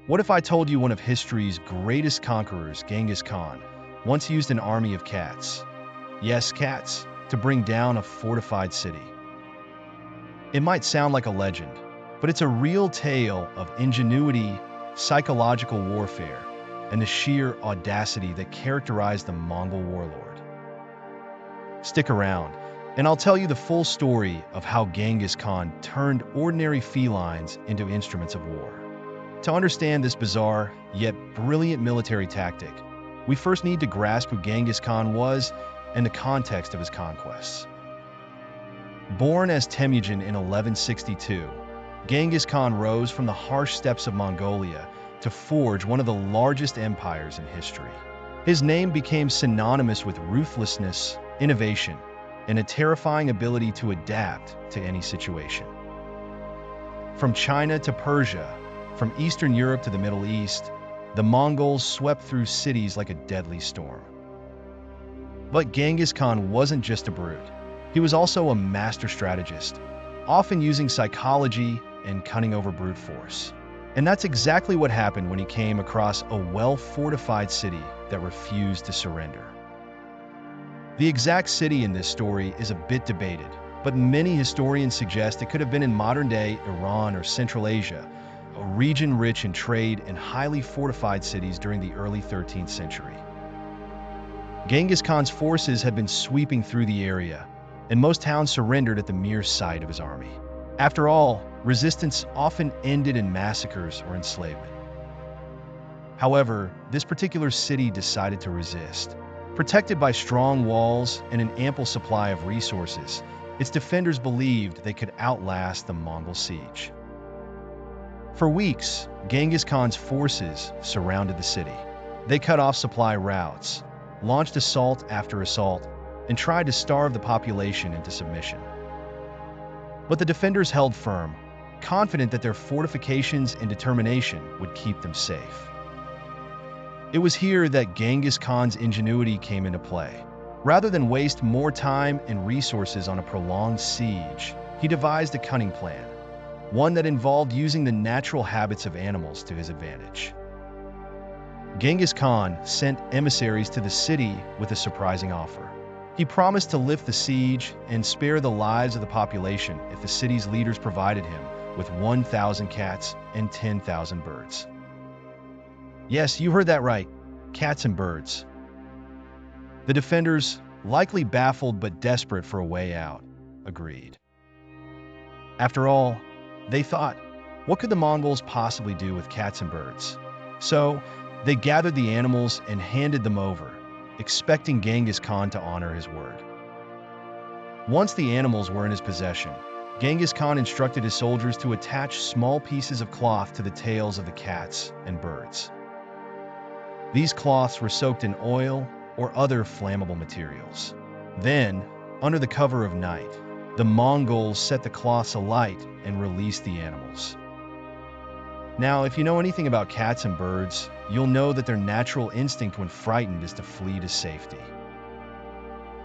What if I told you one of history's greatest conquerors, Genghis Khan, once used an army of cats? Yes, cats, to bring down a fortified city. It might sound like a legend, but it's a real tale of ingenuity, psychological warfare, and the sheer audacity that characterized the Mongol warlord. Stick around, and I'll tell you the full story of how Genghis Khan turned ordinary felines into instruments of war. To understand this bizarre, yet brilliant military tactic, we first need to grasp who Genghis Khan was and the context of his conquests. Born as Temujin in 1162, Genghis Khan rose from the harsh steppes of Mongolia to forge one of the largest empires in history. His name became synonymous with ruthlessness, innovation, and a terrifying ability to adapt to any situation. From China to Persia, from Eastern Europe to the Middle East, the Mongols swept through cities like a deadly storm. But Genghis Khan wasn't just a brute. He was also a master strategist, often using psychology and cunning over brute force. And that's exactly what happened when he came across a well-fortified city that refused to surrender. The exact city in this story is a bit debated, but many historians suggest it could have been in modern-day Iran or Central Asia, a region rich in trade and highly fortified cities during the early 13th century. Genghis Khan's forces had been sweeping through the area, and most towns surrendered at the mere sight of his army. After all, resistance often ended in massacres or enslavement. However, this particular city decided to resist. Protected by strong walls and an ample supply of resources, its defenders believed they could outlast the Mongol siege. For weeks, Genghis Khan's forces surrounded the city. They cut off supply routes, launched assault after assault, and tried to starve the population into submission. But the defenders held firm, confident that their fortifications and determination would keep them safe. It was here that Genghis Khan's ingenuity came into play. Rather than waste more time and resources on a prolonged siege, he devised a cunning plan, one that involved using the natural habits of animals to his advantage. Genghis Khan sent emissaries to the city with a surprising offer. He promised to lift the siege and spare the lives of the population if the city's leaders provided him with 1,000 cats and 10,000 birds. Yes, you heard that right, cats and birds. The defenders, likely baffled but desperate for a way out, agreed. After all, they thought, what could the Mongols possibly do with cats and birds? So, they gathered the animals and handed them over, expecting Genghis Khan to honor his word. Once the animals were in his possession, Genghis Khan instructed his soldiers to attach small pieces of cloth to the tails of the cats and birds. These cloths were soaked in oil or other flammable materials. Then, under the cover of night, the Mongols set the cloths alight and released the animals. Now, if you know anything about cats and birds, you'll know that their natural instinct when frightened is to flee to safety.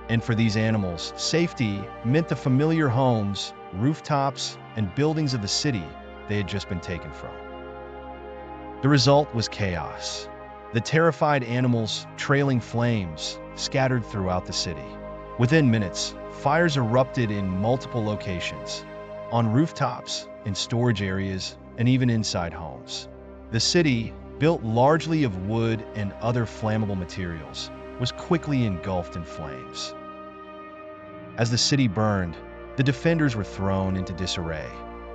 And for these animals, safety meant the familiar homes, rooftops, and buildings of the city they had just been taken from. The result was chaos. The terrified animals, trailing flames, scattered throughout the city. Within minutes, fires erupted in multiple locations, on rooftops, in storage areas, and even inside homes. The city, built largely of wood and other flammable materials, was quickly engulfed in flames. As the city burned, the defenders were thrown into disarray.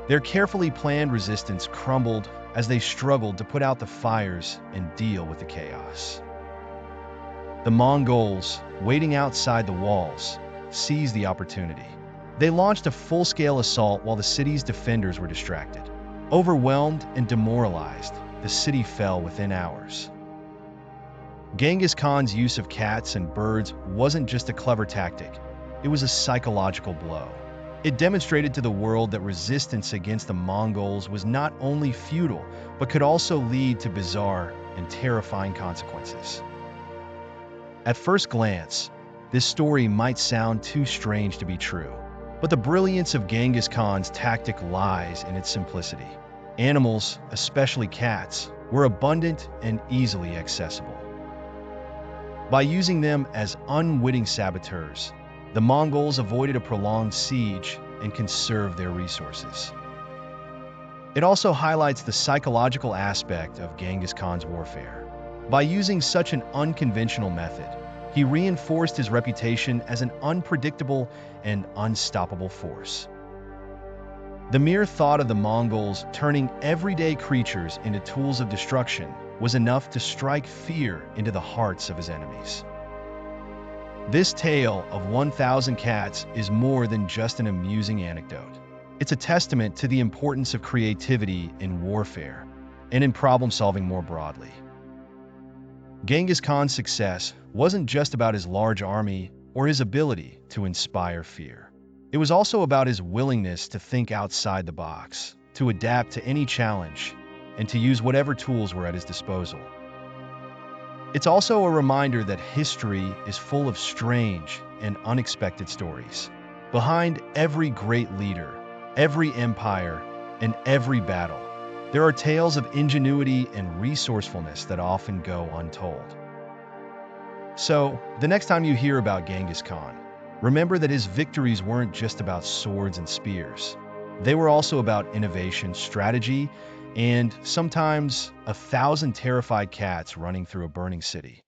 Their carefully planned resistance crumbled as they struggled to put out the fires and deal with the chaos. The Mongols, waiting outside the walls, seized the opportunity. They launched a full-scale assault while the city's defenders were distracted. Overwhelmed and demoralized, the city fell within hours. Genghis Khan's use of cats and birds wasn't just a clever tactic, it was a psychological blow. It demonstrated to the world that resistance against the Mongols was not only futile, but could also lead to bizarre and terrifying consequences. At first glance, this story might sound too strange to be true, but the brilliance of Genghis Khan's tactic lies in its simplicity. Animals, especially cats, were abundant and easily accessible. By using them as unwitting saboteurs, the Mongols avoided a prolonged siege and conserved their resources. It also highlights the psychological aspect of Genghis Khan's warfare. By using such an unconventional method, he reinforced his reputation as an unpredictable and unstoppable force. The mere thought of the Mongols turning everyday creatures into tools of destruction was enough to strike fear into the hearts of his enemies. This tale of 1,000 cats is more than just an amusing anecdote. It's a testament to the importance of creativity in warfare and in problem-solving more broadly. Genghis Khan's success wasn't just about his large army or his ability to inspire fear. It was also about his willingness to think outside the box, to adapt to any challenge, and to use whatever tools were at his disposal. It's also a reminder that history is full of strange and unexpected stories. Behind every great leader, every empire, and every battle, there are tales of ingenuity and resourcefulness that often go untold. So, the next time you hear about Genghis Khan, remember that his victories weren't just about swords and spears. They were also about innovation, strategy, and sometimes 1,000 terrified cats running through a burning city.